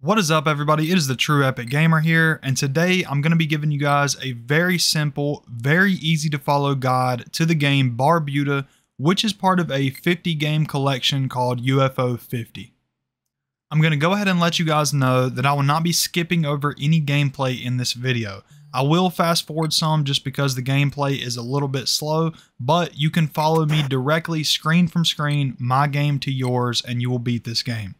What is up, everybody? It is the True Epic Gamer here, and today I'm going to be giving you guys a very simple, very easy to follow guide to the game Barbuta, which is part of a 50 game collection called UFO 50. I'm going to go ahead and let you guys know that I will not be skipping over any gameplay in this video. I will fast forward some just because the gameplay is a little bit slow, but you can follow me directly screen from screen, my game to yours, and you will beat this game.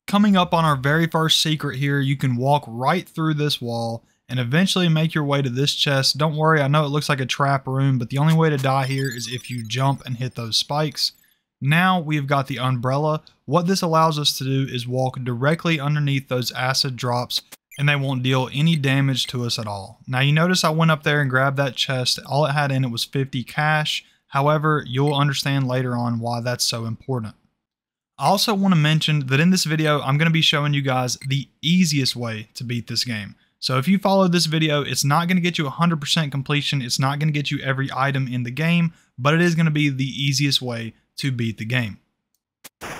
Coming up on our very first secret here, you can walk right through this wall and eventually make your way to this chest. Don't worry, I know it looks like a trap room, but the only way to die here is if you jump and hit those spikes. Now we've got the umbrella. What this allows us to do is walk directly underneath those acid drops and they won't deal any damage to us at all. Now you notice I went up there and grabbed that chest. All it had in it was 50 cash. However, you'll understand later on why that's so important. I also want to mention that in this video, I'm going to be showing you guys the easiest way to beat this game. So if you follow this video, it's not going to get you 100% completion. It's not going to get you every item in the game, but it is going to be the easiest way to beat the game.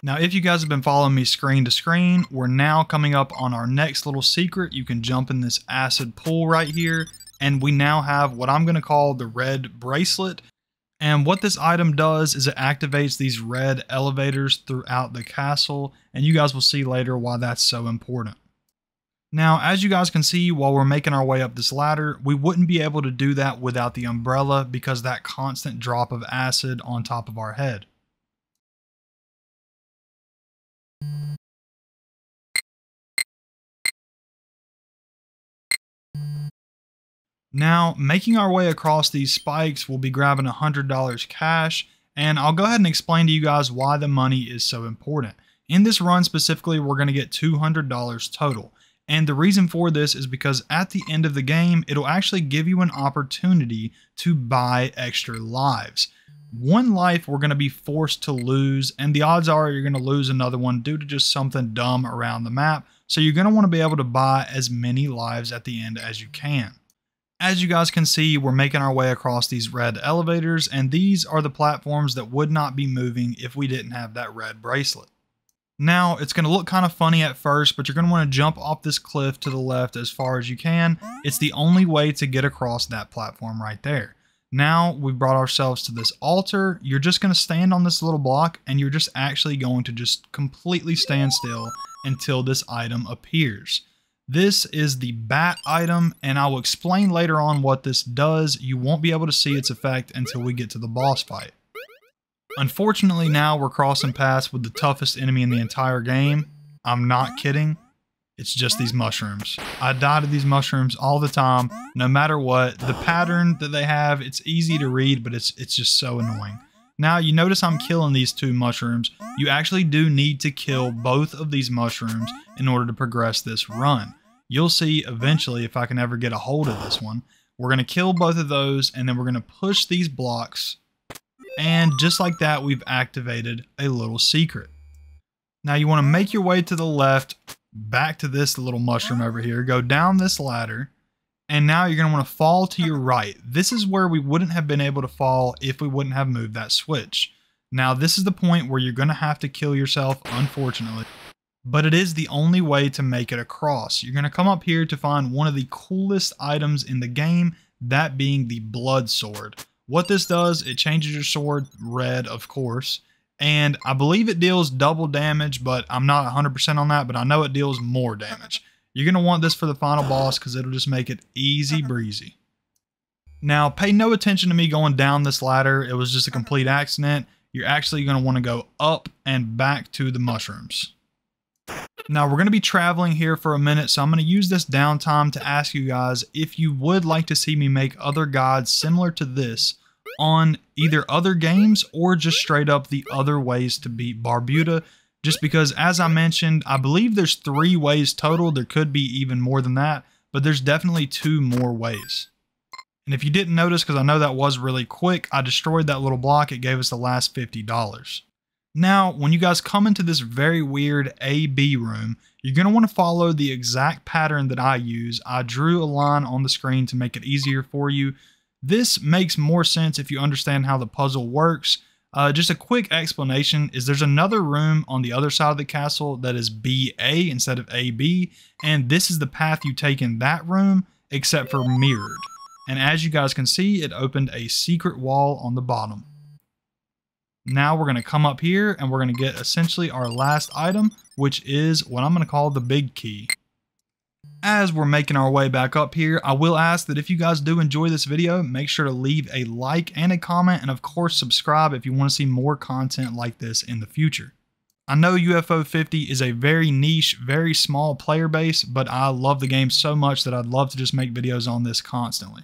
Now, if you guys have been following me screen to screen, we're now coming up on our next little secret. You can jump in this acid pool right here, and we now have what I'm going to call the red bracelet. And what this item does is it activates these red elevators throughout the castle, and you guys will see later why that's so important. Now, as you guys can see, while we're making our way up this ladder, we wouldn't be able to do that without the umbrella because that constant drop of acid on top of our head. Now, making our way across these spikes, we'll be grabbing $100 cash, and I'll go ahead and explain to you guys why the money is so important. In this run specifically, we're going to get $200 total, and the reason for this is because at the end of the game, it'll actually give you an opportunity to buy extra lives. One life we're going to be forced to lose, and the odds are you're going to lose another one due to just something dumb around the map, so you're going to want to be able to buy as many lives at the end as you can. As you guys can see, we're making our way across these red elevators, and these are the platforms that would not be moving if we didn't have that red bracelet. Now, it's going to look kind of funny at first, but you're going to want to jump off this cliff to the left as far as you can. It's the only way to get across that platform right there. Now, we've brought ourselves to this altar. You're just going to stand on this little block, and you're just actually going to just completely stand still until this item appears. This is the bat item, and I will explain later on what this does. You won't be able to see its effect until we get to the boss fight. Unfortunately, now we're crossing paths with the toughest enemy in the entire game. I'm not kidding. It's just these mushrooms. I die to these mushrooms all the time, no matter what. The pattern that they have, it's easy to read, but it's just so annoying. Now, you notice I'm killing these two mushrooms. You actually do need to kill both of these mushrooms in order to progress this run. You'll see eventually if I can ever get a hold of this one. We're going to kill both of those, and then we're going to push these blocks. And just like that, we've activated a little secret. Now, you want to make your way to the left, back to this little mushroom over here. Go down this ladder. And now you're going to want to fall to your right. This is where we wouldn't have been able to fall if we wouldn't have moved that switch. Now, this is the point where you're going to have to kill yourself, unfortunately. But it is the only way to make it across. You're going to come up here to find one of the coolest items in the game, that being the blood sword. What this does, it changes your sword red, of course. And I believe it deals double damage, but I'm not 100% on that, but I know it deals more damage. You're going to want this for the final boss because it'll just make it easy breezy. Now, pay no attention to me going down this ladder. It was just a complete accident. You're actually going to want to go up and back to the mushrooms. Now, we're going to be traveling here for a minute, so I'm going to use this downtime to ask you guys if you would like to see me make other guides similar to this on either other games or just straight up the other ways to beat Barbuta. Just because, as I mentioned, I believe there's 3 ways total. There could be even more than that, but there's definitely 2 more ways. And if you didn't notice, because I know that was really quick, I destroyed that little block. It gave us the last $50. Now, when you guys come into this very weird A-B room, you're going to want to follow the exact pattern that I use. I drew a line on the screen to make it easier for you. This makes more sense if you understand how the puzzle works. Just a quick explanation is there's another room on the other side of the castle that is BA instead of AB, and this is the path you take in that room except for mirrored. And as you guys can see, it opened a secret wall on the bottom. Now we're going to come up here and we're going to get essentially our last item, which is what I'm going to call the big key. As we're making our way back up here, I will ask that if you guys do enjoy this video, make sure to leave a like and a comment, and of course subscribe if you want to see more content like this in the future. I know UFO 50 is a very niche, very small player base, but I love the game so much that I'd love to just make videos on this constantly.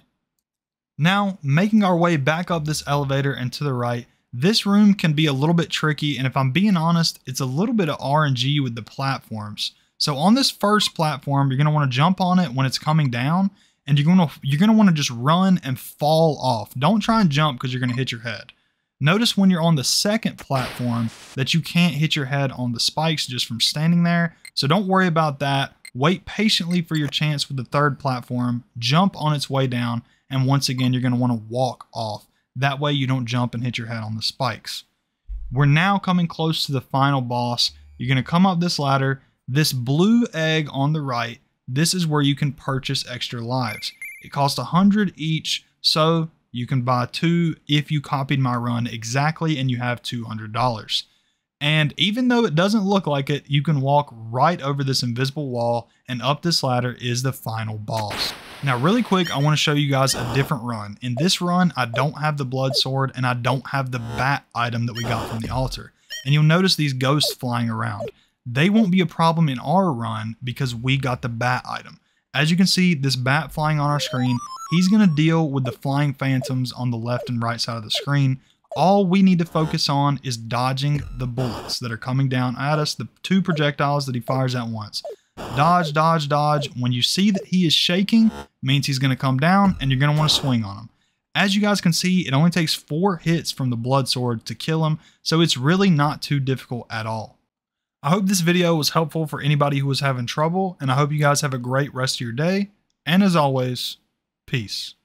Now, making our way back up this elevator and to the right, this room can be a little bit tricky, and if I'm being honest, it's a little bit of RNG with the platforms. So on this first platform, you're going to want to jump on it when it's coming down, and you're going to want to just run and fall off. Don't try and jump because you're going to hit your head. Notice when you're on the second platform that you can't hit your head on the spikes just from standing there. So don't worry about that. Wait patiently for your chance with the third platform, jump on its way down, and once again, you're going to want to walk off. That way you don't jump and hit your head on the spikes. We're now coming close to the final boss. You're going to come up this ladder. This blue egg on the right, this is where you can purchase extra lives. It costs 100 each, so you can buy 2 if you copied my run exactly and you have $200. And even though it doesn't look like it, you can walk right over this invisible wall, and up this ladder is the final boss. Now really quick, I want to show you guys a different run. In this run, I don't have the blood sword and I don't have the bat item that we got from the altar. And you'll notice these ghosts flying around. They won't be a problem in our run because we got the bat item. As you can see, this bat flying on our screen, he's going to deal with the flying phantoms on the left and right side of the screen. All we need to focus on is dodging the bullets that are coming down at us, the 2 projectiles that he fires at once. Dodge, dodge, dodge. When you see that he is shaking, means he's going to come down and you're going to want to swing on him. As you guys can see, it only takes 4 hits from the blood sword to kill him, so it's really not too difficult at all. I hope this video was helpful for anybody who was having trouble, and I hope you guys have a great rest of your day. And as always, peace.